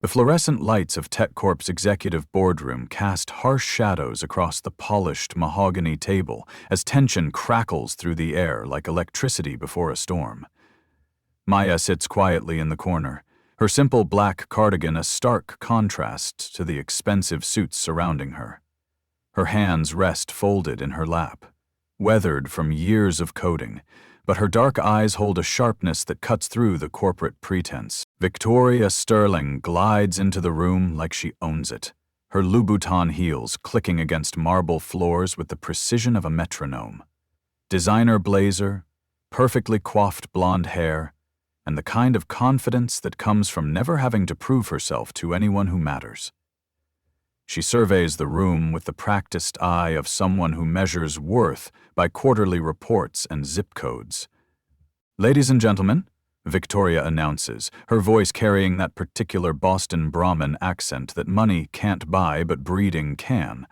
The fluorescent lights of TechCorp's executive boardroom cast harsh shadows across the polished mahogany table as tension crackles through the air like electricity before a storm. Maya sits quietly in the corner, her simple black cardigan a stark contrast to the expensive suits surrounding her. Her hands rest folded in her lap, weathered from years of coding, but her dark eyes hold a sharpness that cuts through the corporate pretense. Victoria Sterling glides into the room like she owns it, her Louboutin heels clicking against marble floors with the precision of a metronome. Designer blazer, perfectly coiffed blonde hair, and the kind of confidence that comes from never having to prove herself to anyone who matters. She surveys the room with the practiced eye of someone who measures worth by quarterly reports and zip codes. "Ladies and gentlemen," Victoria announces, her voice carrying that particular Boston Brahmin accent that money can't buy but breeding can.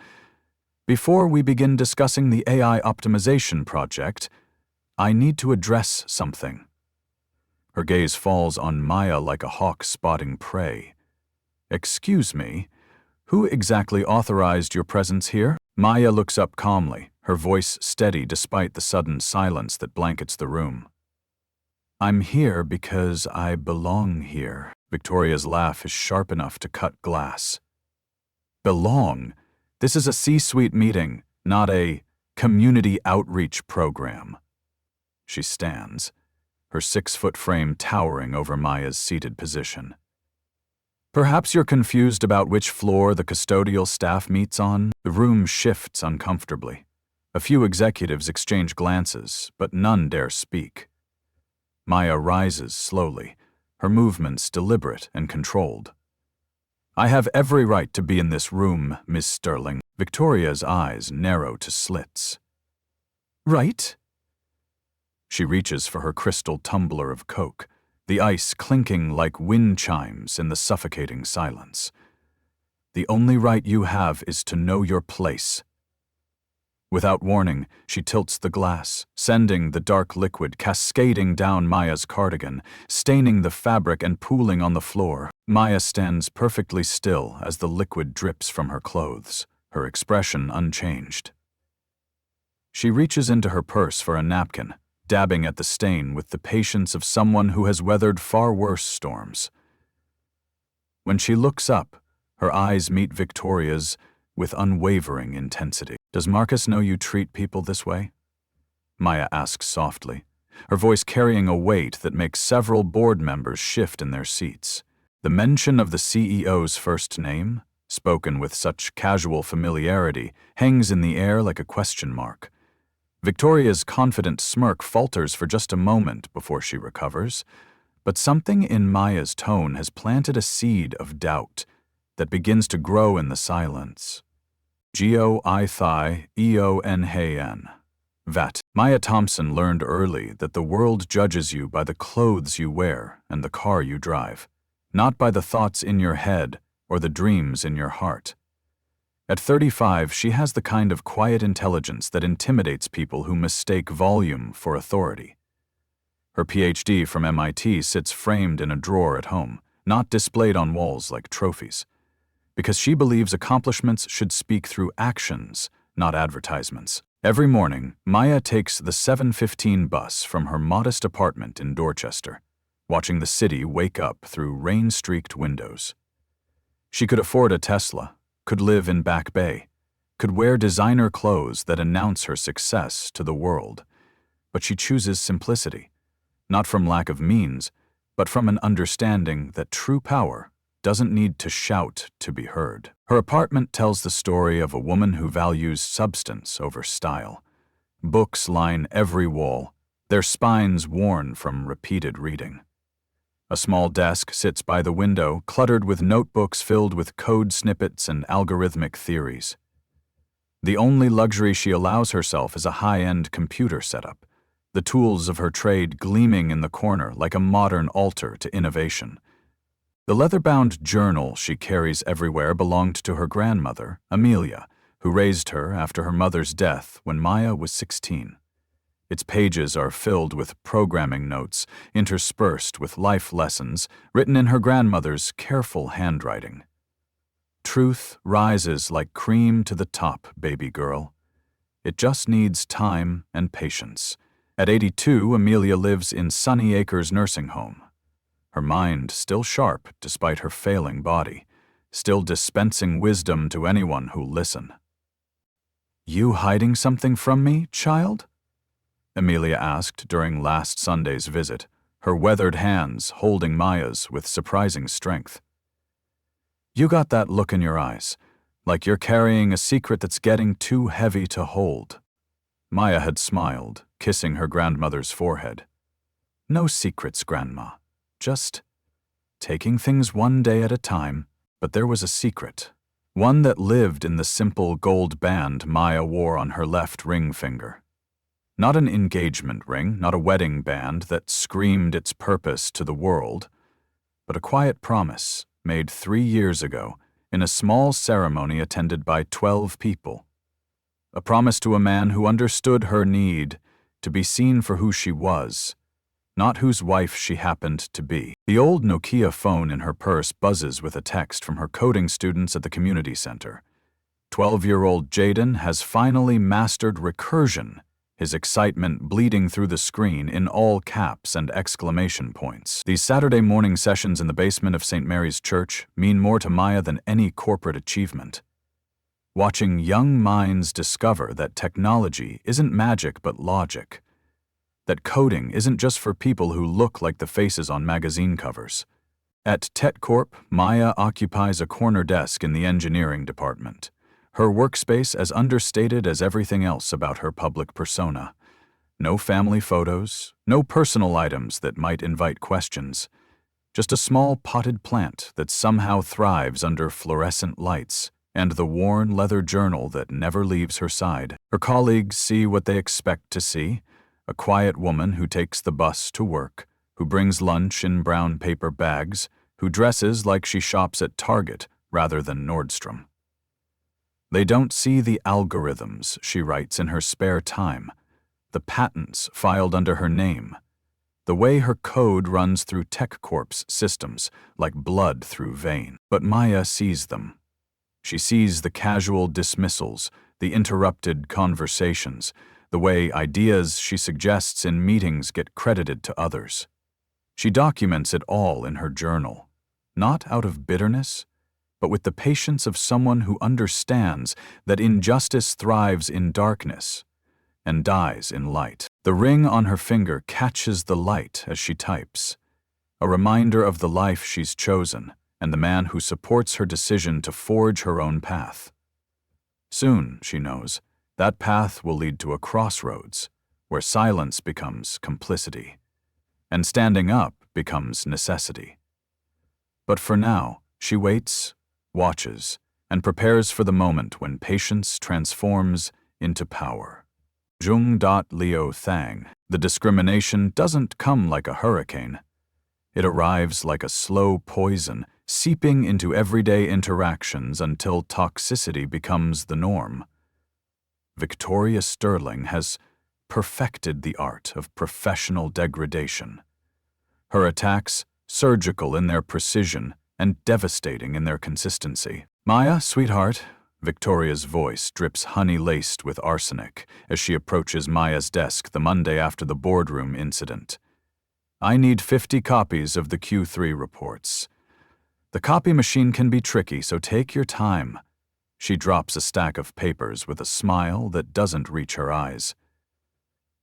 "Before we begin discussing the AI optimization project, I need to address something." Her gaze falls on Maya like a hawk spotting prey. "Excuse me, who exactly authorized your presence here?" Maya looks up calmly, her voice steady despite the sudden silence that blankets the room. "I'm here because I belong here." Victoria's laugh is sharp enough to cut glass. "Belong? This is a C-suite meeting, not a community outreach program." She stands, her 6-foot frame towering over Maya's seated position. "Perhaps you're confused about which floor the custodial staff meets on." The room shifts uncomfortably. A few executives exchange glances, but none dare speak. Maya rises slowly, her movements deliberate and controlled. "I have every right to be in this room, Miss Sterling." Victoria's eyes narrow to slits. "Right?" She reaches for her crystal tumbler of Coke, the ice clinking like wind chimes in the suffocating silence. "The only right you have is to know your place." Without warning, she tilts the glass, sending the dark liquid cascading down Maya's cardigan, staining the fabric and pooling on the floor. Maya stands perfectly still as the liquid drips from her clothes, her expression unchanged. She reaches into her purse for a napkin, dabbing at the stain with the patience of someone who has weathered far worse storms. When she looks up, her eyes meet Victoria's with unwavering intensity. "Does Marcus know you treat people this way?" Maya asks softly, her voice carrying a weight that makes several board members shift in their seats. The mention of the CEO's first name, spoken with such casual familiarity, hangs in the air like a question mark. Victoria's confident smirk falters for just a moment before she recovers, but something in Maya's tone has planted a seed of doubt that begins to grow in the silence. "G-O-I-Thai-E-O-N-H-N. Vat." Maya Thompson learned early that the world judges you by the clothes you wear and the car you drive, not by the thoughts in your head or the dreams in your heart. At 35, she has the kind of quiet intelligence that intimidates people who mistake volume for authority. Her PhD from MIT sits framed in a drawer at home, not displayed on walls like trophies, because she believes accomplishments should speak through actions, not advertisements. Every morning, Maya takes the 7:15 bus from her modest apartment in Dorchester, watching the city wake up through rain-streaked windows. She could afford a Tesla, could live in Back Bay, could wear designer clothes that announce her success to the world, but she chooses simplicity, not from lack of means, but from an understanding that true power doesn't need to shout to be heard. Her apartment tells the story of a woman who values substance over style. Books line every wall, their spines worn from repeated reading. A small desk sits by the window, cluttered with notebooks filled with code snippets and algorithmic theories. The only luxury she allows herself is a high-end computer setup, the tools of her trade gleaming in the corner like a modern altar to innovation. The leather-bound journal she carries everywhere belonged to her grandmother, Amelia, who raised her after her mother's death when Maya was 16. Its pages are filled with programming notes, interspersed with life lessons written in her grandmother's careful handwriting. Truth rises like cream to the top, baby girl. It just needs time and patience. At 82, Amelia lives in Sunny Acres nursing home. Her mind still sharp despite her failing body, still dispensing wisdom to anyone who'll listen. "You hiding something from me, child?" Amelia asked during last Sunday's visit, her weathered hands holding Maya's with surprising strength. "You got that look in your eyes, like you're carrying a secret that's getting too heavy to hold." Maya had smiled, kissing her grandmother's forehead. "No secrets, Grandma. Just taking things one day at a time." But there was a secret, one that lived in the simple gold band Maya wore on her left ring finger. Not an engagement ring, not a wedding band that screamed its purpose to the world, but a quiet promise made 3 years ago in a small ceremony attended by 12 people. A promise to a man who understood her need to be seen for who she was, not whose wife she happened to be. The old Nokia phone in her purse buzzes with a text from her coding students at the community center. 12-year-old Jaden has finally mastered recursion, his excitement bleeding through the screen in all caps and exclamation points. These Saturday morning sessions in the basement of St. Mary's Church mean more to Maya than any corporate achievement. Watching young minds discover that technology isn't magic but logic, that coding isn't just for people who look like the faces on magazine covers. At TechCorp, Maya occupies a corner desk in the engineering department, her workspace as understated as everything else about her public persona. No family photos, no personal items that might invite questions, just a small potted plant that somehow thrives under fluorescent lights, and the worn leather journal that never leaves her side. Her colleagues see what they expect to see: a quiet woman who takes the bus to work, who brings lunch in brown paper bags, who dresses like she shops at Target rather than Nordstrom. They don't see the algorithms she writes in her spare time, the patents filed under her name, the way her code runs through TechCorp's systems like blood through vein. But Maya sees them. She sees the casual dismissals, the interrupted conversations, the way ideas she suggests in meetings get credited to others. She documents it all in her journal, not out of bitterness, but with the patience of someone who understands that injustice thrives in darkness and dies in light. The ring on her finger catches the light as she types, a reminder of the life she's chosen and the man who supports her decision to forge her own path. Soon, she knows, that path will lead to a crossroads where silence becomes complicity and standing up becomes necessity. But for now, she waits, watches, and prepares for the moment when patience transforms into power. Jung. Leo Thang. The discrimination doesn't come like a hurricane. It arrives like a slow poison, seeping into everyday interactions until toxicity becomes the norm. Victoria Sterling has perfected the art of professional degradation. Her attacks, surgical in their precision and devastating in their consistency. "Maya, sweetheart," Victoria's voice drips honey-laced with arsenic as she approaches Maya's desk the Monday after the boardroom incident. "I need 50 copies of the Q3 reports. The copy machine can be tricky, so take your time." She drops a stack of papers with a smile that doesn't reach her eyes.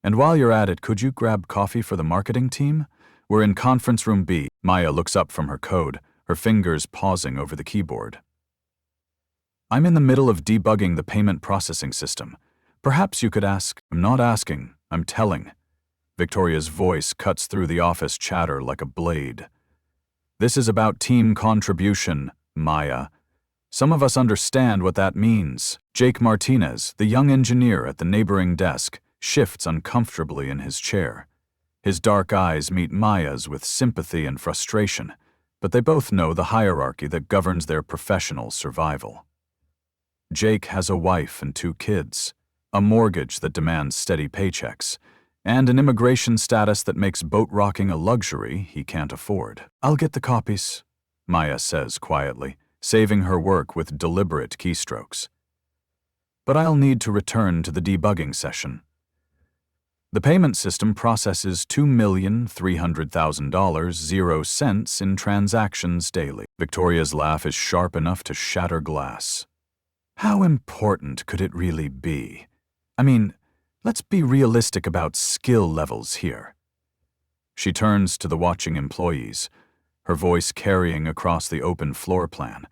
"And while you're at it, could you grab coffee for the marketing team? We're in conference room B." Maya looks up from her code, her fingers pausing over the keyboard. "I'm in the middle of debugging the payment processing system. Perhaps you could ask—" "I'm not asking, I'm telling." Victoria's voice cuts through the office chatter like a blade. "This is about team contribution, Maya. Some of us understand what that means." Jake Martinez, the young engineer at the neighboring desk, shifts uncomfortably in his chair. His dark eyes meet Maya's with sympathy and frustration, but they both know the hierarchy that governs their professional survival. Jake has a wife and 2 kids, a mortgage that demands steady paychecks, and an immigration status that makes boat rocking a luxury he can't afford. "I'll get the copies," Maya says quietly, saving her work with deliberate keystrokes. "But I'll need to return to the debugging session." The payment system processes $2,300,000, 0 cents in transactions daily. Victoria's laugh is sharp enough to shatter glass. How important could it really be? I mean, let's be realistic about skill levels here. She turns to the watching employees, her voice carrying across the open floor plan.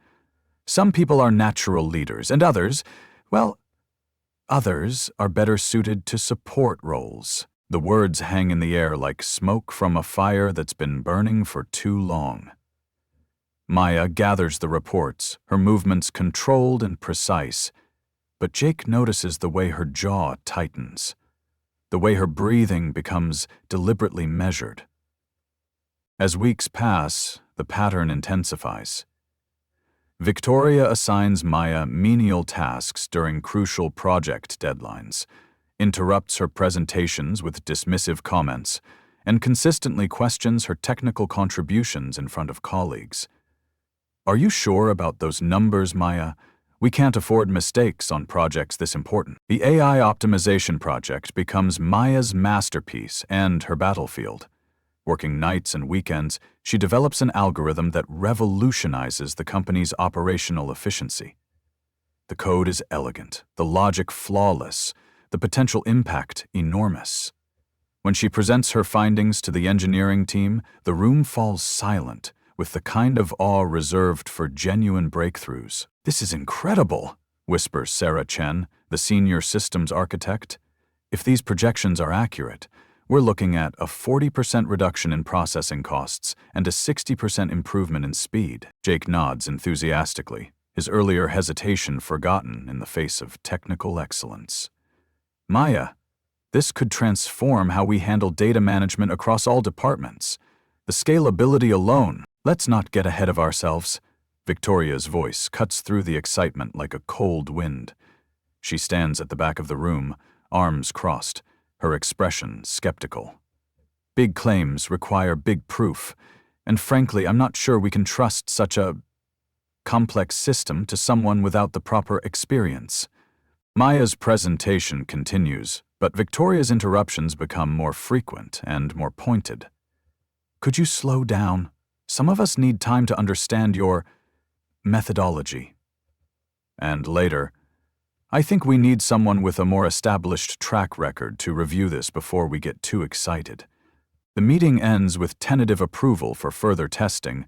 Some people are natural leaders, and others, well, others are better suited to support roles. The words hang in the air like smoke from a fire that's been burning for too long. Maya gathers the reports, her movements controlled and precise, but Jake notices the way her jaw tightens, the way her breathing becomes deliberately measured. As weeks pass, the pattern intensifies. Victoria assigns Maya menial tasks during crucial project deadlines, interrupts her presentations with dismissive comments, and consistently questions her technical contributions in front of colleagues. "Are you sure about those numbers, Maya? We can't afford mistakes on projects this important." The AI optimization project becomes Maya's masterpiece and her battlefield. Working nights and weekends, she develops an algorithm that revolutionizes the company's operational efficiency. The code is elegant, the logic flawless, the potential impact enormous. When she presents her findings to the engineering team, the room falls silent, with the kind of awe reserved for genuine breakthroughs. "This is incredible," whispers Sarah Chen, the senior systems architect. "If these projections are accurate, we're looking at a 40% reduction in processing costs and a 60% improvement in speed." Jake nods enthusiastically, his earlier hesitation forgotten in the face of technical excellence. "Maya, this could transform how we handle data management across all departments. The scalability alone." "Let's not get ahead of ourselves." Victoria's voice cuts through the excitement like a cold wind. She stands at the back of the room, arms crossed, her expression skeptical. "Big claims require big proof, and frankly, I'm not sure we can trust such a complex system to someone without the proper experience." Maya's presentation continues, but Victoria's interruptions become more frequent and more pointed. "Could you slow down? Some of us need time to understand your methodology." And later, "I think we need someone with a more established track record to review this before we get too excited." The meeting ends with tentative approval for further testing,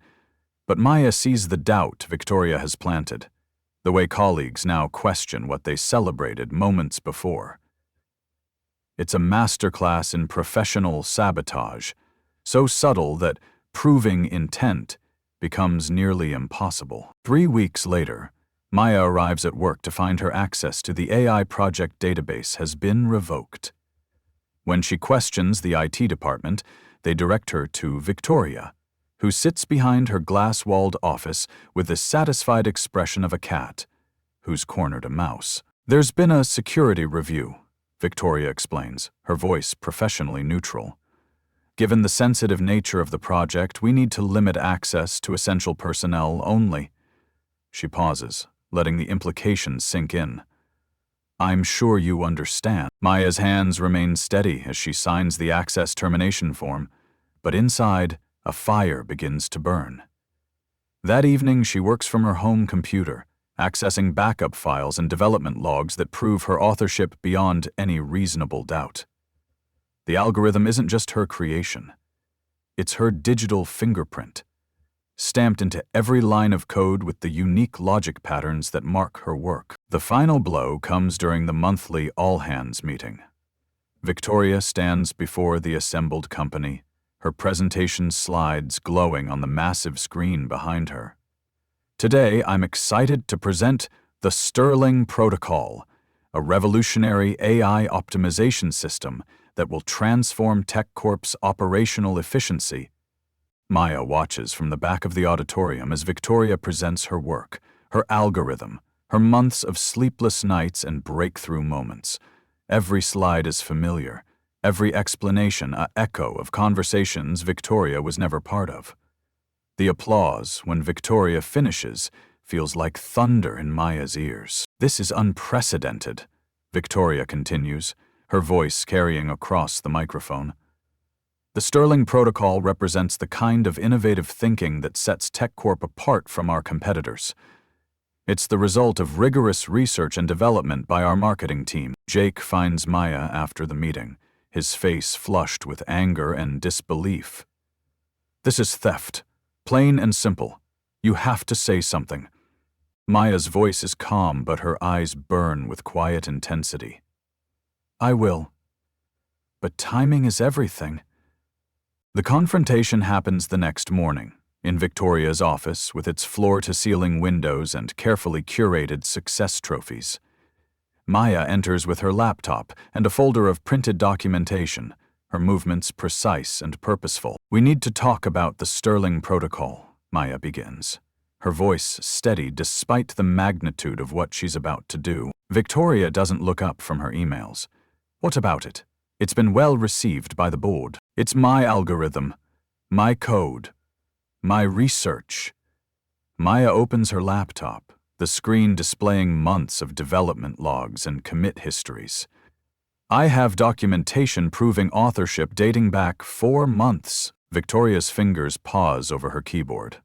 but Maya sees the doubt Victoria has planted, the way colleagues now question what they celebrated moments before. It's a masterclass in professional sabotage, so subtle that proving intent becomes nearly impossible. 3 weeks later, Maya arrives at work to find her access to the AI project database has been revoked. When she questions the IT department, they direct her to Victoria, who sits behind her glass-walled office with the satisfied expression of a cat who's cornered a mouse. "There's been a security review," Victoria explains, her voice professionally neutral. "Given the sensitive nature of the project, we need to limit access to essential personnel only." She pauses, letting the implications sink in. "I'm sure you understand." Maya's hands remain steady as she signs the access termination form, but inside, a fire begins to burn. That evening, she works from her home computer, accessing backup files and development logs that prove her authorship beyond any reasonable doubt. The algorithm isn't just her creation. It's her digital fingerprint, stamped into every line of code with the unique logic patterns that mark her work. The final blow comes during the monthly all-hands meeting. Victoria stands before the assembled company, her presentation slides glowing on the massive screen behind her. "Today, I'm excited to present the Sterling Protocol, a revolutionary AI optimization system that will transform TechCorp's operational efficiency." Maya watches from the back of the auditorium as Victoria presents her work, her algorithm, her months of sleepless nights and breakthrough moments. Every slide is familiar, every explanation an echo of conversations Victoria was never part of. The applause, when Victoria finishes, feels like thunder in Maya's ears. "This is unprecedented," Victoria continues, her voice carrying across the microphone. "The Sterling Protocol represents the kind of innovative thinking that sets TechCorp apart from our competitors. It's the result of rigorous research and development by our marketing team." Jake finds Maya after the meeting, his face flushed with anger and disbelief. "This is theft. Plain and simple. You have to say something." Maya's voice is calm, but her eyes burn with quiet intensity. "I will. But timing is everything." The confrontation happens the next morning, in Victoria's office with its floor-to-ceiling windows and carefully curated success trophies. Maya enters with her laptop and a folder of printed documentation, her movements precise and purposeful. "We need to talk about the Sterling Protocol," Maya begins, her voice steady despite the magnitude of what she's about to do. Victoria doesn't look up from her emails. "What about it? It's been well received by the board. It's my algorithm, my code, my research." Maya opens her laptop, the screen displaying months of development logs and commit histories. "I have documentation proving authorship dating back 4 months." Victoria's fingers pause over her keyboard.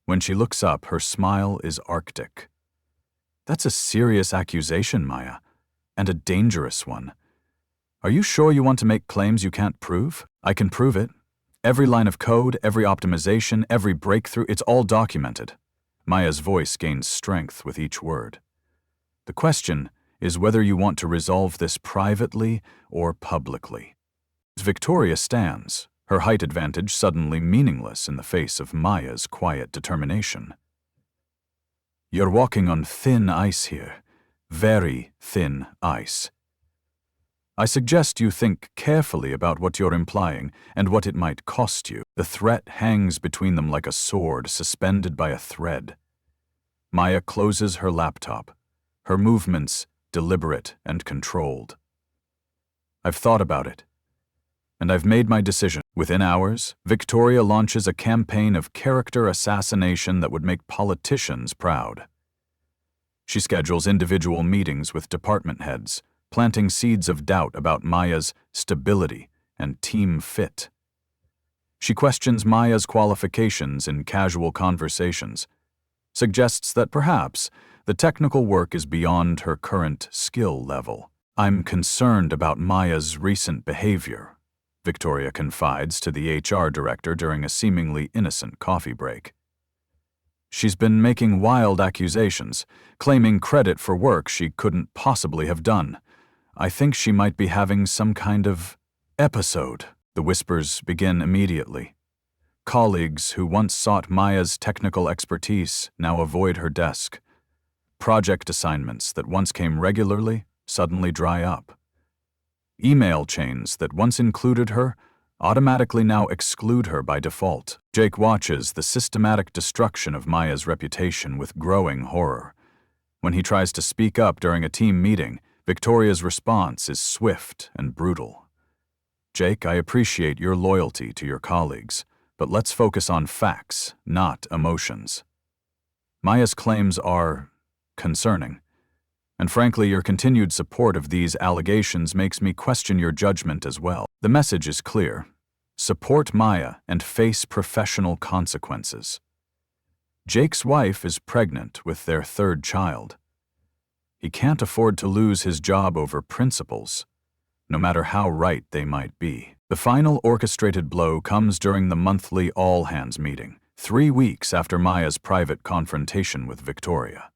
When she looks up, her smile is arctic. "That's a serious accusation, Maya, and a dangerous one. Are you sure you want to make claims you can't prove?" "I can prove it. Every line of code, every optimization, every breakthrough, it's all documented." Maya's voice gains strength with each word. "The question is whether you want to resolve this privately or publicly." Victoria stands, her height advantage suddenly meaningless in the face of Maya's quiet determination. "You're walking on thin ice here, very thin ice. I suggest you think carefully about what you're implying and what it might cost you." The threat hangs between them like a sword suspended by a thread. Maya closes her laptop, her movements deliberate and controlled. "I've thought about it, and I've made my decision." Within hours, Victoria launches a campaign of character assassination that would make politicians proud. She schedules individual meetings with department heads, planting seeds of doubt about Maya's stability and team fit. She questions Maya's qualifications in casual conversations, suggests that perhaps the technical work is beyond her current skill level. "I'm concerned about Maya's recent behavior," Victoria confides to the HR director during a seemingly innocent coffee break. "She's been making wild accusations, claiming credit for work she couldn't possibly have done. I think she might be having some kind of episode." The whispers begin immediately. Colleagues who once sought Maya's technical expertise now avoid her desk. Project assignments that once came regularly suddenly dry up. Email chains that once included her automatically now exclude her by default. Jake watches the systematic destruction of Maya's reputation with growing horror. When he tries to speak up during a team meeting, Victoria's response is swift and brutal. "Jake, I appreciate your loyalty to your colleagues, but let's focus on facts, not emotions. Maya's claims are concerning, and frankly, your continued support of these allegations makes me question your judgment as well." The message is clear. Support Maya and face professional consequences. Jake's wife is pregnant with their 3rd child. He can't afford to lose his job over principles, no matter how right they might be. The final orchestrated blow comes during the monthly all-hands meeting, 3 weeks after Maya's private confrontation with Victoria.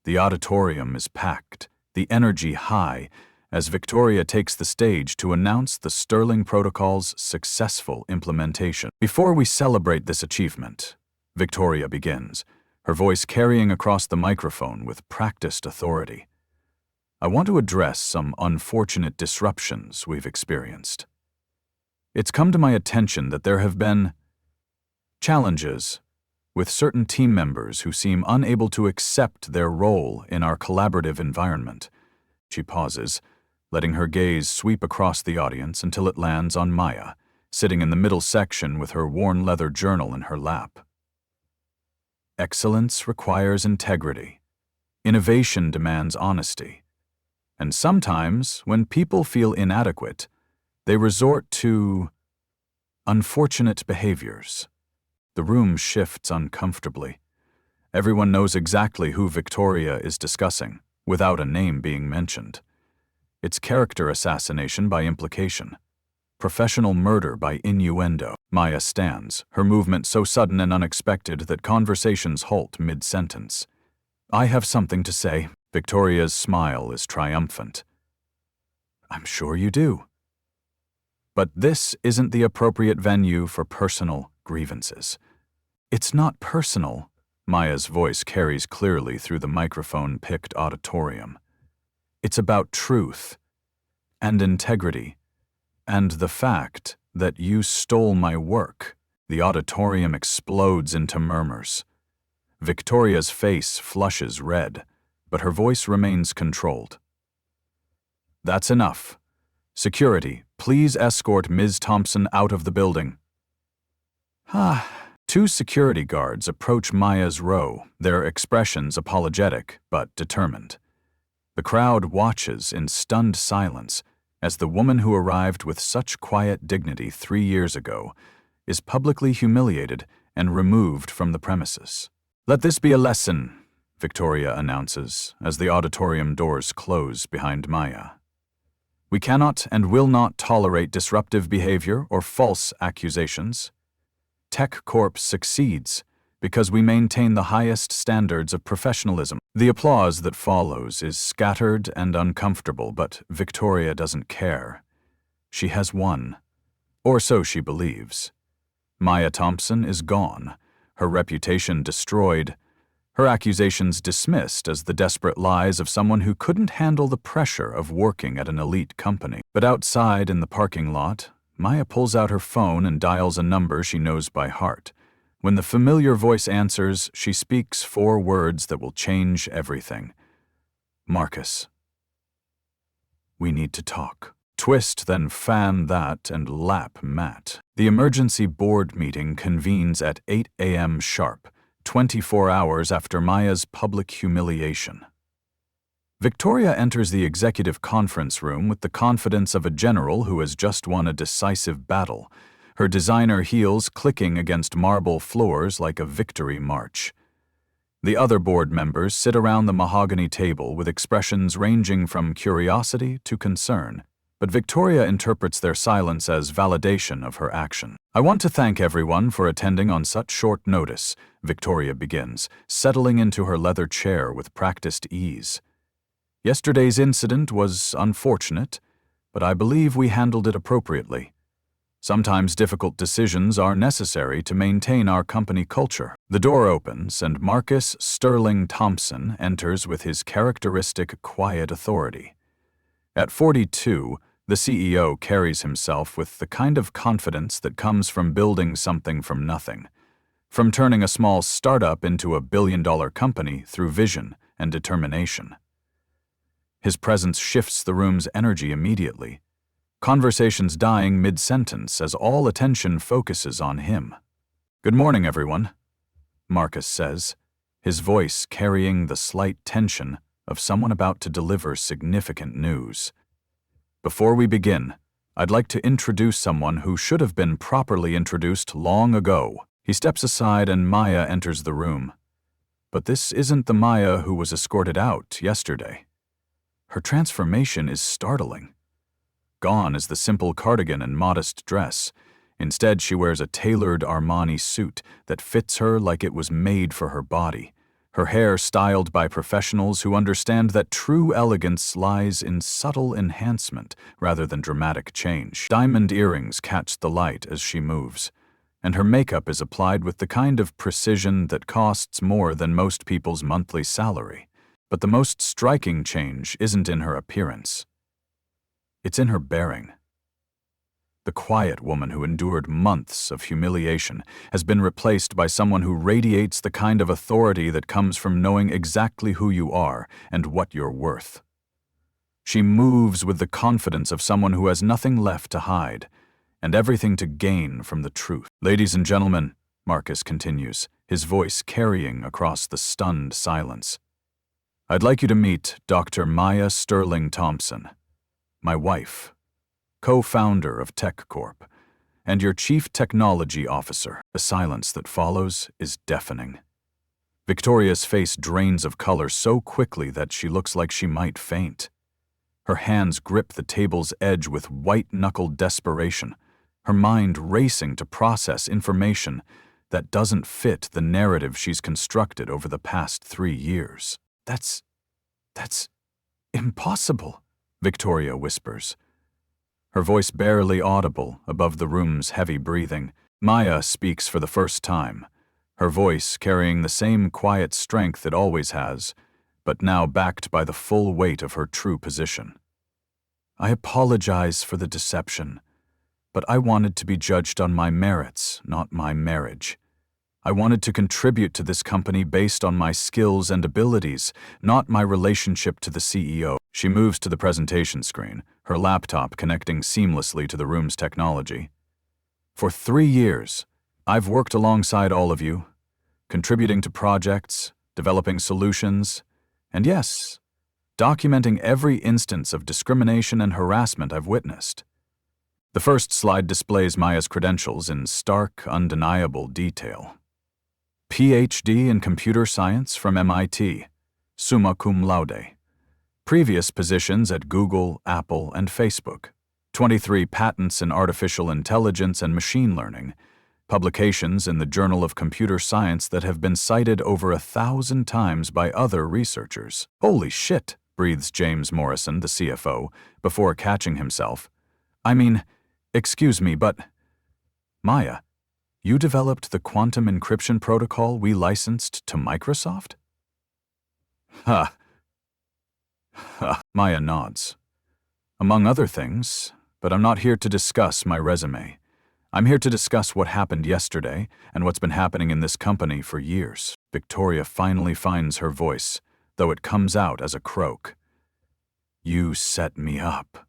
The auditorium is packed, the energy high, as Victoria takes the stage to announce the Sterling Protocol's successful implementation. "Before we celebrate this achievement," Victoria begins, her voice carrying across the microphone with practiced authority, "I want to address some unfortunate disruptions we've experienced. It's come to my attention that there have been challenges with certain team members who seem unable to accept their role in our collaborative environment." She pauses, letting her gaze sweep across the audience until it lands on Maya, sitting in the middle section with her worn leather journal in her lap. Excellence requires integrity. Innovation demands honesty. And sometimes, when people feel inadequate, they resort to unfortunate behaviors. The room shifts uncomfortably. Everyone knows exactly who Victoria is discussing, without a name being mentioned. It's character assassination by implication. Professional murder by innuendo. Maya stands, her movement so sudden and unexpected that conversations halt mid-sentence. I have something to say. Victoria's smile is triumphant. I'm sure you do. But this isn't the appropriate venue for personal grievances. It's not personal. Maya's voice carries clearly through the microphone-picked auditorium. It's about truth and integrity and the fact that you stole my work. The auditorium explodes into murmurs. Victoria's face flushes red, but her voice remains controlled. That's enough. Security, please escort Ms. Thompson out of the building. Two security guards approach Maya's row, their expressions apologetic but determined. The crowd watches in stunned silence as the woman who arrived with such quiet dignity 3 years ago is publicly humiliated and removed from the premises. Let this be a lesson, Victoria announces as the auditorium doors close behind Maya. We cannot and will not tolerate disruptive behavior or false accusations. TechCorp succeeds because we maintain the highest standards of professionalism. The applause that follows is scattered and uncomfortable, but Victoria doesn't care. She has won, or so she believes. Maya Thompson is gone, her reputation destroyed, her accusations dismissed as the desperate lies of someone who couldn't handle the pressure of working at an elite company. But outside in the parking lot, Maya pulls out her phone and dials a number she knows by heart. When the familiar voice answers, she speaks 4 words that will change everything. Marcus. We need to talk. Twist, then fan that and lap Matt. The emergency board meeting convenes at 8 a.m. sharp, 24 hours after Maya's public humiliation. Victoria enters the executive conference room with the confidence of a general who has just won a decisive battle, her designer heels clicking against marble floors like a victory march. The other board members sit around the mahogany table with expressions ranging from curiosity to concern, but Victoria interprets their silence as validation of her action. I want to thank everyone for attending on such short notice, Victoria begins, settling into her leather chair with practiced ease. Yesterday's incident was unfortunate, but I believe we handled it appropriately. Sometimes difficult decisions are necessary to maintain our company culture. The door opens and Marcus Sterling Thompson enters with his characteristic quiet authority. At 42, the CEO carries himself with the kind of confidence that comes from building something from nothing, from turning a small startup into a billion-dollar company through vision and determination. His presence shifts the room's energy immediately, conversations dying mid-sentence as all attention focuses on him. Good morning, everyone, Marcus says, his voice carrying the slight tension of someone about to deliver significant news. Before we begin, I'd like to introduce someone who should have been properly introduced long ago. He steps aside and Maya enters the room. But this isn't the Maya who was escorted out yesterday. Her transformation is startling. Gone is the simple cardigan and modest dress. Instead, she wears a tailored Armani suit that fits her like it was made for her body, her hair styled by professionals who understand that true elegance lies in subtle enhancement rather than dramatic change. Diamond earrings catch the light as she moves, and her makeup is applied with the kind of precision that costs more than most people's monthly salary. But the most striking change isn't in her appearance. It's in her bearing. The quiet woman who endured months of humiliation has been replaced by someone who radiates the kind of authority that comes from knowing exactly who you are and what you're worth. She moves with the confidence of someone who has nothing left to hide and everything to gain from the truth. "Ladies and gentlemen," Marcus continues, his voice carrying across the stunned silence, "I'd like you to meet Dr. Maya Sterling Thompson, my wife, co-founder of TechCorp, and your Chief Technology Officer." The silence that follows is deafening. Victoria's face drains of color so quickly that she looks like she might faint. Her hands grip the table's edge with white-knuckled desperation, her mind racing to process information that doesn't fit the narrative she's constructed over the past 3 years. That's impossible," Victoria whispers, her voice barely audible above the room's heavy breathing. Maya speaks for the first time, her voice carrying the same quiet strength it always has, but now backed by the full weight of her true position. "I apologize for the deception, but I wanted to be judged on my merits, not my marriage. I wanted to contribute to this company based on my skills and abilities, not my relationship to the CEO." She moves to the presentation screen, her laptop connecting seamlessly to the room's technology. "For 3 years, I've worked alongside all of you, contributing to projects, developing solutions, and yes, documenting every instance of discrimination and harassment I've witnessed." The first slide displays Maya's credentials in stark, undeniable detail. PhD in computer science from MIT, summa cum laude. Previous positions at Google, Apple, and Facebook. 23 patents in artificial intelligence and machine learning. Publications in the Journal of Computer Science that have been cited over 1,000 times by other researchers. "Holy shit," breathes James Morrison, the CFO, before catching himself. "I mean, excuse me, but Maya, you developed the quantum encryption protocol we licensed to Microsoft?" "Ha. Ha," Maya nods. "Among other things, but I'm not here to discuss my resume. I'm here to discuss what happened yesterday and what's been happening in this company for years." Victoria finally finds her voice, though it comes out as a croak. "You set me up.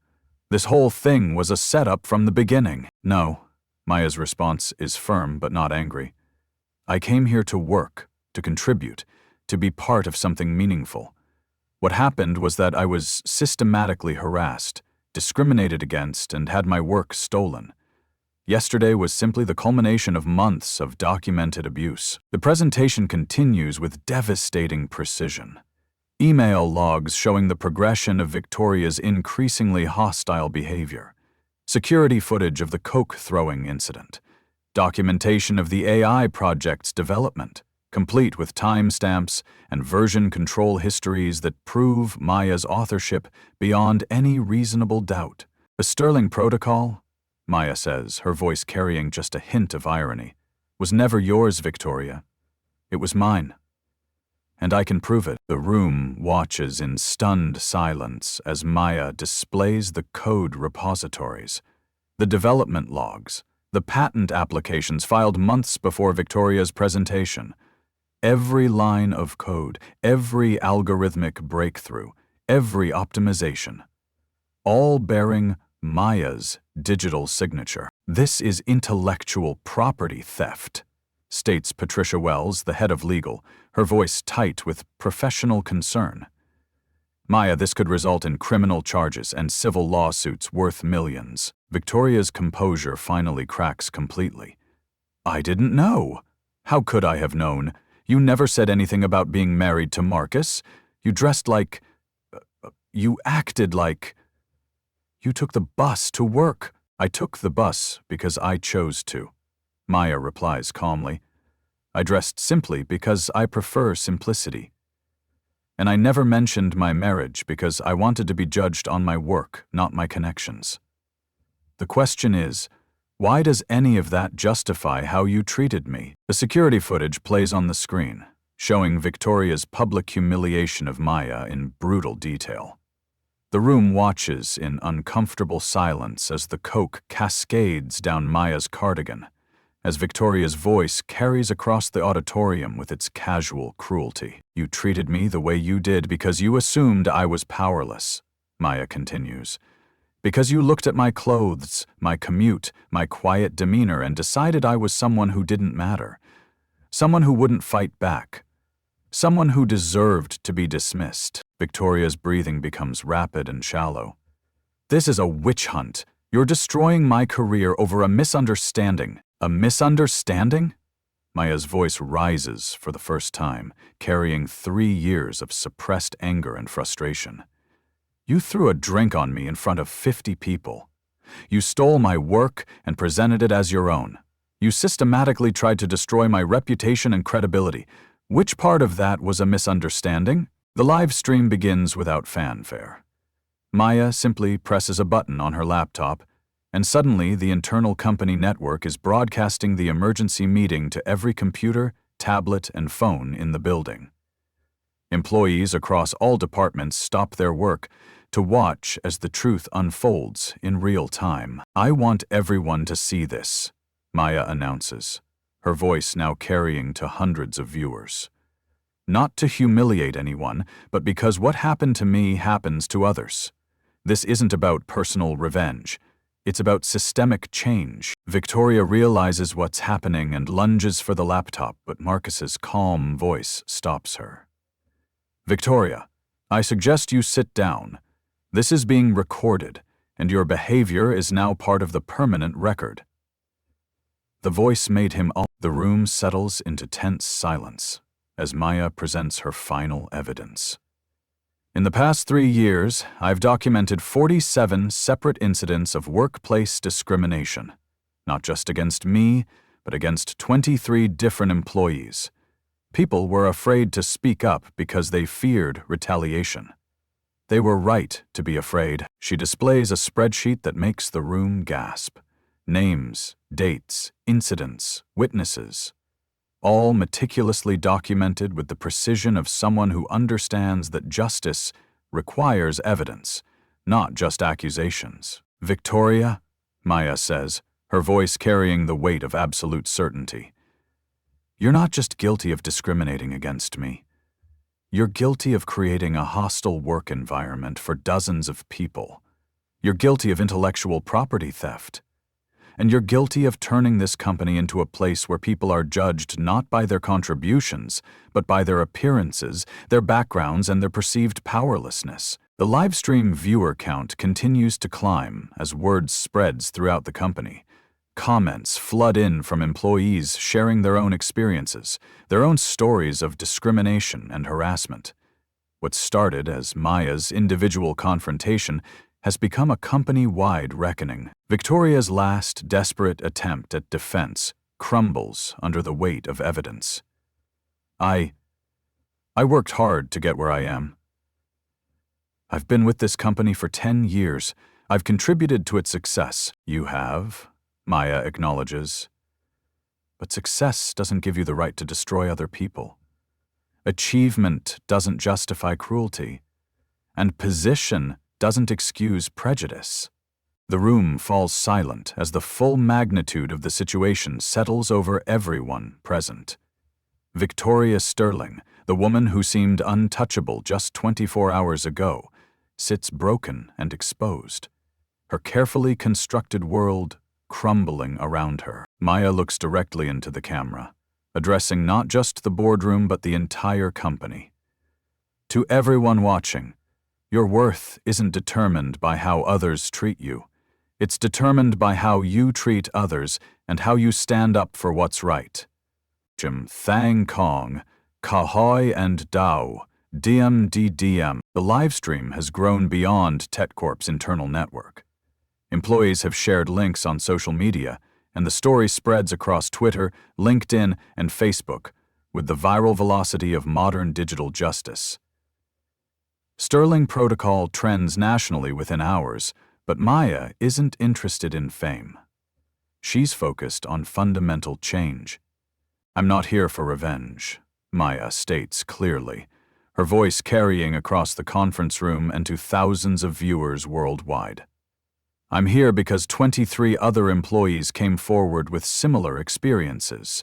This whole thing was a setup from the beginning." "No." Maya's response is firm but not angry. "I came here to work, to contribute, to be part of something meaningful. What happened was that I was systematically harassed, discriminated against, and had my work stolen. Yesterday was simply the culmination of months of documented abuse." The presentation continues with devastating precision. Email logs showing the progression of Victoria's increasingly hostile behavior. Security footage of the Coke-throwing incident. Documentation of the AI project's development, complete with timestamps and version control histories that prove Maya's authorship beyond any reasonable doubt. "The Sterling Protocol," Maya says, her voice carrying just a hint of irony, "was never yours, Victoria. It was mine. And I can prove it." The room watches in stunned silence as Maya displays the code repositories, the development logs, the patent applications filed months before Victoria's presentation. Every line of code, every algorithmic breakthrough, every optimization, all bearing Maya's digital signature. "This is intellectual property theft," states Patricia Wells, the head of legal, her voice tight with professional concern. "Maya, this could result in criminal charges and civil lawsuits worth millions." Victoria's composure finally cracks completely. "I didn't know. How could I have known? You never said anything about being married to Marcus. You dressed like... you acted like... You took the bus to work." "I took the bus because I chose to," Maya replies calmly. "I dressed simply because I prefer simplicity. And I never mentioned my marriage because I wanted to be judged on my work, not my connections. The question is, why does any of that justify how you treated me?" The security footage plays on the screen, showing Victoria's public humiliation of Maya in brutal detail. The room watches in uncomfortable silence as the Coke cascades down Maya's cardigan, as Victoria's voice carries across the auditorium with its casual cruelty. "You treated me the way you did because you assumed I was powerless. Maya continues. Because you looked at my clothes, my commute, my quiet demeanor, and decided I was someone who didn't matter. Someone who wouldn't fight back. Someone who deserved to be dismissed. Victoria's breathing becomes rapid and shallow. This is a witch hunt. You're destroying my career over a misunderstanding. A misunderstanding? Maya's voice rises for the first time, carrying 3 years of suppressed anger and frustration. You threw a drink on me in front of 50 people. You stole my work and presented it as your own. You systematically tried to destroy my reputation and credibility. Which part of that was a misunderstanding? The live stream begins without fanfare. Maya simply presses a button on her laptop, and suddenly the internal company network is broadcasting the emergency meeting to every computer, tablet, and phone in the building. Employees across all departments stop their work to watch as the truth unfolds in real time. I want everyone to see this, Maya announces, her voice now carrying to hundreds of viewers. Not to humiliate anyone, but because what happened to me happens to others. This isn't about personal revenge. It's about systemic change. Victoria realizes what's happening and lunges for the laptop, but Marcus's calm voice stops her. Victoria, I suggest you sit down. This is being recorded, and your behavior is now part of the permanent record. The voice made him all. The room settles into tense silence as Maya presents her final evidence. In the past 3 years, I've documented 47 separate incidents of workplace discrimination, not just against me, but against 23 different employees. People were afraid to speak up because they feared retaliation. They were right to be afraid. She displays a spreadsheet that makes the room gasp. Names, dates, incidents, witnesses, all meticulously documented with the precision of someone who understands that justice requires evidence, not just accusations. Victoria, Maya says, her voice carrying the weight of absolute certainty. You're not just guilty of discriminating against me. You're guilty of creating a hostile work environment for dozens of people. You're guilty of intellectual property theft. And you're guilty of turning this company into a place where people are judged not by their contributions, but by their appearances, their backgrounds, and their perceived powerlessness. The livestream viewer count continues to climb as word spreads throughout the company. Comments flood in from employees sharing their own experiences, their own stories of discrimination and harassment. What started as Maya's individual confrontation has become a company-wide reckoning. Victoria's last desperate attempt at defense crumbles under the weight of evidence. I worked hard to get where I am. I've been with this company for 10 years. I've contributed to its success. You have, Maya acknowledges. But success doesn't give you the right to destroy other people. Achievement doesn't justify cruelty. And position doesn't excuse prejudice. The room falls silent as the full magnitude of the situation settles over everyone present. Victoria Sterling, the woman who seemed untouchable just 24 hours ago, sits broken and exposed, her carefully constructed world crumbling around her. Maya looks directly into the camera, addressing not just the boardroom but the entire company. To everyone watching, your worth isn't determined by how others treat you. It's determined by how you treat others and how you stand up for what's right. Jim Thang Kong, Kahoi and Dao, DMDDM. The livestream has grown beyond TechCorp's internal network. Employees have shared links on social media, and the story spreads across Twitter, LinkedIn, and Facebook with the viral velocity of modern digital justice. Sterling protocol trends nationally within hours, but Maya isn't interested in fame. She's focused on fundamental change. I'm not here for revenge, Maya states clearly, her voice carrying across the conference room and to thousands of viewers worldwide. I'm here because 23 other employees came forward with similar experiences.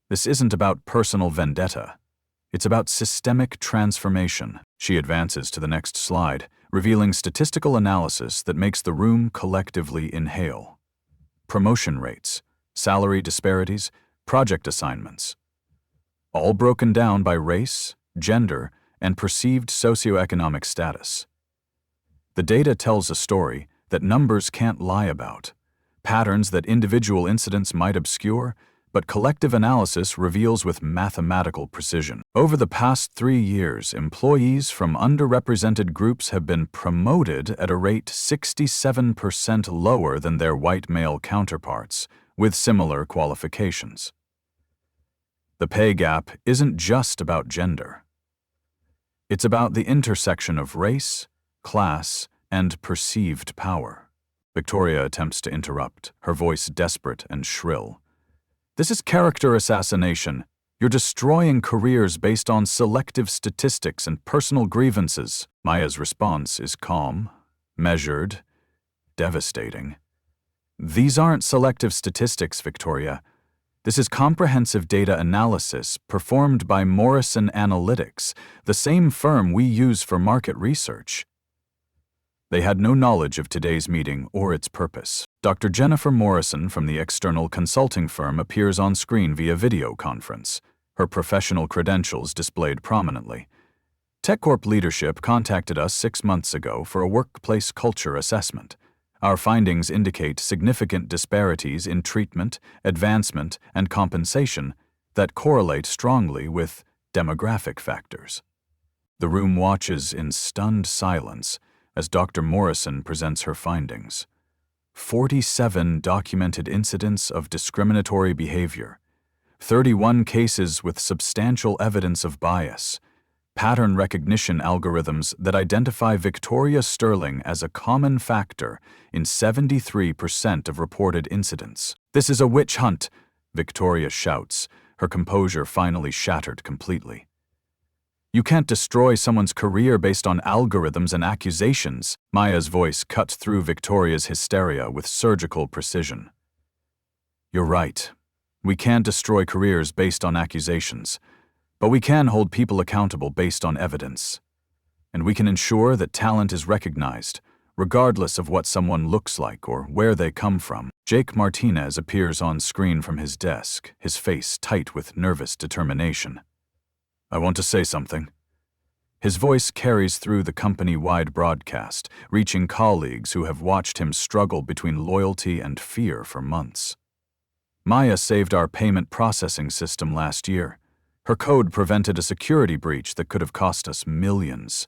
This isn't about personal vendetta. It's about systemic transformation. She advances to the next slide, revealing statistical analysis that makes the room collectively inhale. Promotion rates, salary disparities, project assignments. All broken down by race, gender, and perceived socioeconomic status. The data tells a story that numbers can't lie about, patterns that individual incidents might obscure, but collective analysis reveals with mathematical precision. Over the past 3 years, employees from underrepresented groups have been promoted at a rate 67% lower than their white male counterparts, with similar qualifications. The pay gap isn't just about gender. It's about the intersection of race, class, and perceived power. Victoria attempts to interrupt, her voice desperate and shrill. This is character assassination. You're destroying careers based on selective statistics and personal grievances. Maya's response is calm, measured, devastating. These aren't selective statistics, Victoria. This is comprehensive data analysis performed by Morrison Analytics, the same firm we use for market research. They had no knowledge of today's meeting or its purpose. Dr. Jennifer Morrison from the external consulting firm appears on screen via video conference, her professional credentials displayed prominently. TechCorp leadership contacted us 6 months ago for a workplace culture assessment. Our findings indicate significant disparities in treatment, advancement, and compensation that correlate strongly with demographic factors. The room watches in stunned silence as Dr. Morrison presents her findings. 47 documented incidents of discriminatory behavior, 31 cases with substantial evidence of bias, pattern recognition algorithms that identify Victoria Sterling as a common factor in 73% of reported incidents. This is a witch hunt, Victoria shouts, her composure finally shattered completely. You can't destroy someone's career based on algorithms and accusations. Maya's voice cut through Victoria's hysteria with surgical precision. You're right. We can't destroy careers based on accusations, but we can hold people accountable based on evidence. And we can ensure that talent is recognized, regardless of what someone looks like or where they come from. Jake Martinez appears on screen from his desk, his face tight with nervous determination. I want to say something. His voice carries through the company-wide broadcast, reaching colleagues who have watched him struggle between loyalty and fear for months. Maya saved our payment processing system last year. Her code prevented a security breach that could have cost us millions.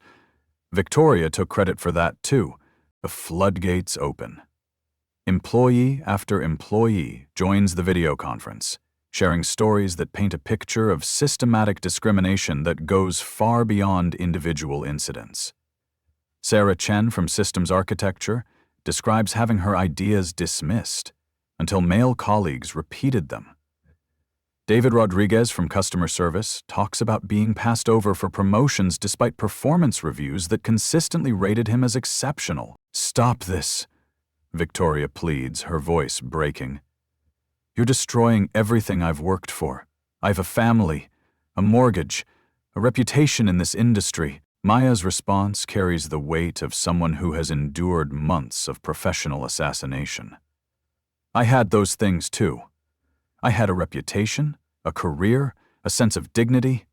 Victoria took credit for that too. The floodgates open. Employee after employee joins the video conference, sharing stories that paint a picture of systematic discrimination that goes far beyond individual incidents. Sarah Chen from Systems Architecture describes having her ideas dismissed until male colleagues repeated them. David Rodriguez from Customer Service talks about being passed over for promotions despite performance reviews that consistently rated him as exceptional. Stop this, Victoria pleads, her voice breaking. You're destroying everything I've worked for. I have a family, a mortgage, a reputation in this industry. Maya's response carries the weight of someone who has endured months of professional assassination. I had those things too. I had a reputation, a career, a sense of dignity.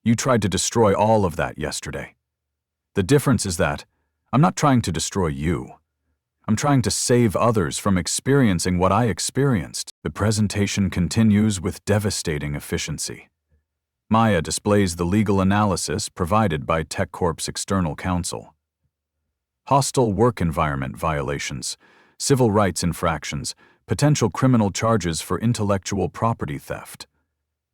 You tried to destroy all of that yesterday. The difference is that I'm not trying to destroy you. I'm trying to save others from experiencing what I experienced. The presentation continues with devastating efficiency. Maya displays the legal analysis provided by TechCorp's external counsel. Hostile work environment violations, civil rights infractions, potential criminal charges for intellectual property theft.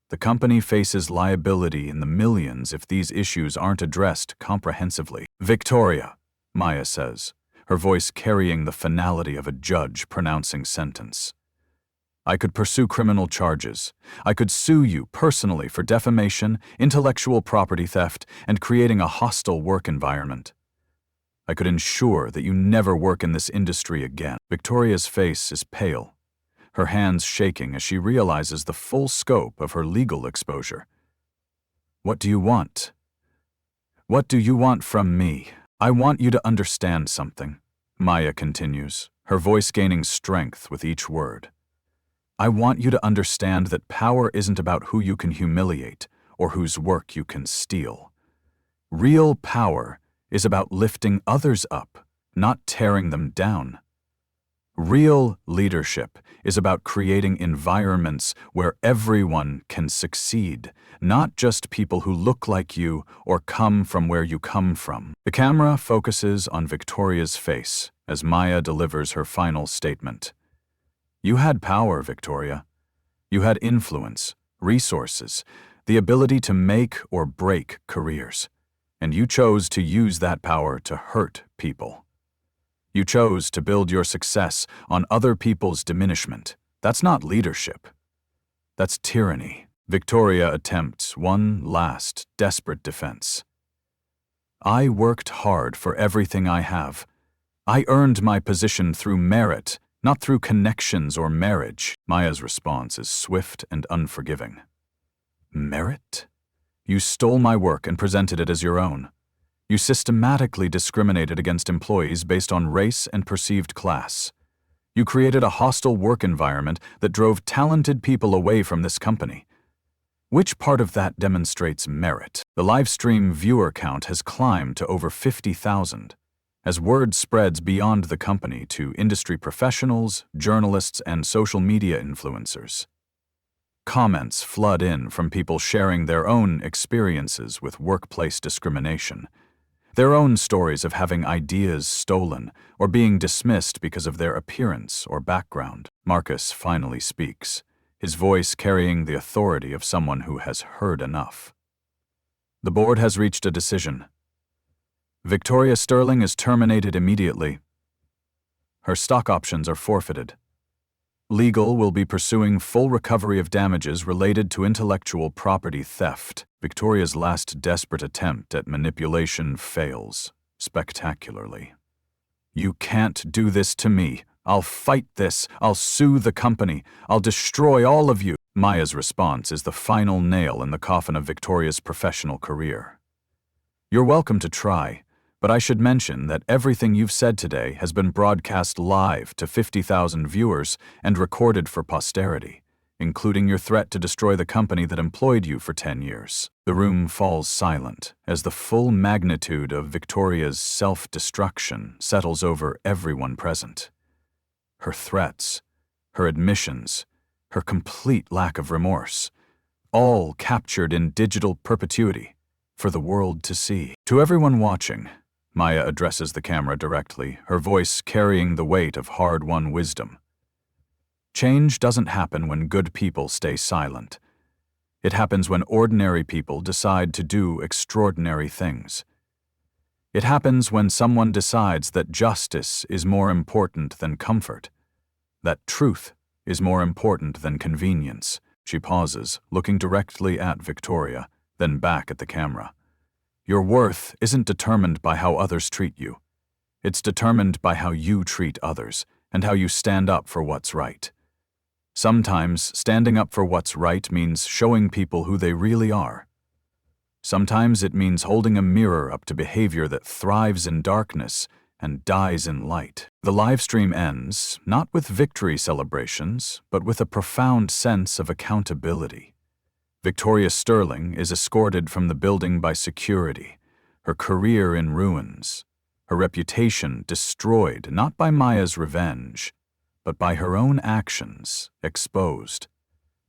The company faces liability in the millions if these issues aren't addressed comprehensively. Victoria, Maya says, her voice carrying the finality of a judge pronouncing sentence. I could pursue criminal charges. I could sue you personally for defamation, intellectual property theft, and creating a hostile work environment. I could ensure that you never work in this industry again. Victoria's face is pale, her hands shaking as she realizes the full scope of her legal exposure. What do you want? What do you want from me? I want you to understand something, Maya continues, her voice gaining strength with each word. I want you to understand that power isn't about who you can humiliate or whose work you can steal. Real power is about lifting others up, not tearing them down. Real leadership is about creating environments where everyone can succeed, not just people who look like you or come from where you come from. The camera focuses on Victoria's face as Maya delivers her final statement. You had power, Victoria. You had influence, resources, the ability to make or break careers, and you chose to use that power to hurt people. You chose to build your success on other people's diminishment. That's not leadership. That's tyranny. Victoria attempts one last, desperate defense. I worked hard for everything I have. I earned my position through merit, not through connections or marriage. Maya's response is swift and unforgiving. Merit? You stole my work and presented it as your own. You systematically discriminated against employees based on race and perceived class. You created a hostile work environment that drove talented people away from this company. Which part of that demonstrates merit? The live stream viewer count has climbed to over 50,000. As word spreads beyond the company to industry professionals, journalists, and social media influencers. Comments flood in from people sharing their own experiences with workplace discrimination. Their own stories of having ideas stolen or being dismissed because of their appearance or background. Marcus finally speaks, his voice carrying the authority of someone who has heard enough. The board has reached a decision. Victoria Sterling is terminated immediately. Her stock options are forfeited. Legal will be pursuing full recovery of damages related to intellectual property theft. Victoria's last desperate attempt at manipulation fails spectacularly. You can't do this to me. I'll fight this. I'll sue the company. I'll destroy all of you. Maya's response is the final nail in the coffin of Victoria's professional career. You're welcome to try, but I should mention that everything you've said today has been broadcast live to 50,000 viewers and recorded for posterity, including your threat to destroy the company that employed you for 10 years. The room falls silent as the full magnitude of Victoria's self-destruction settles over everyone present. Her threats, her admissions, her complete lack of remorse, all captured in digital perpetuity for the world to see. To everyone watching, Maya addresses the camera directly, her voice carrying the weight of hard-won wisdom. Change doesn't happen when good people stay silent. It happens when ordinary people decide to do extraordinary things. It happens when someone decides that justice is more important than comfort, that truth is more important than convenience. She pauses, looking directly at Victoria, then back at the camera. Your worth isn't determined by how others treat you. It's determined by how you treat others and how you stand up for what's right. Sometimes standing up for what's right means showing people who they really are. Sometimes it means holding a mirror up to behavior that thrives in darkness and dies in light. The live stream ends not with victory celebrations, but with a profound sense of accountability. Victoria Sterling is escorted from the building by security, her career in ruins, her reputation destroyed not by Maya's revenge, but by her own actions exposed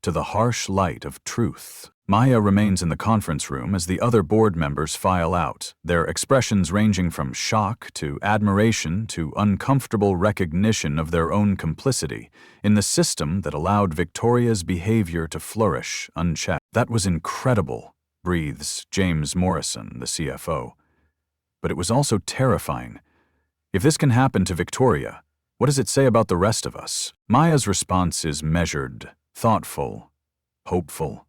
to the harsh light of truth. Maya remains in the conference room as the other board members file out, their expressions ranging from shock to admiration to uncomfortable recognition of their own complicity in the system that allowed Victoria's behavior to flourish unchecked. That was incredible, breathes James Morrison, the CFO. But it was also terrifying. If this can happen to Victoria, what does it say about the rest of us? Maya's response is measured, thoughtful, hopeful.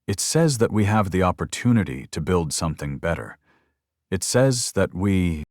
It says that we have the opportunity to build something better. It says that we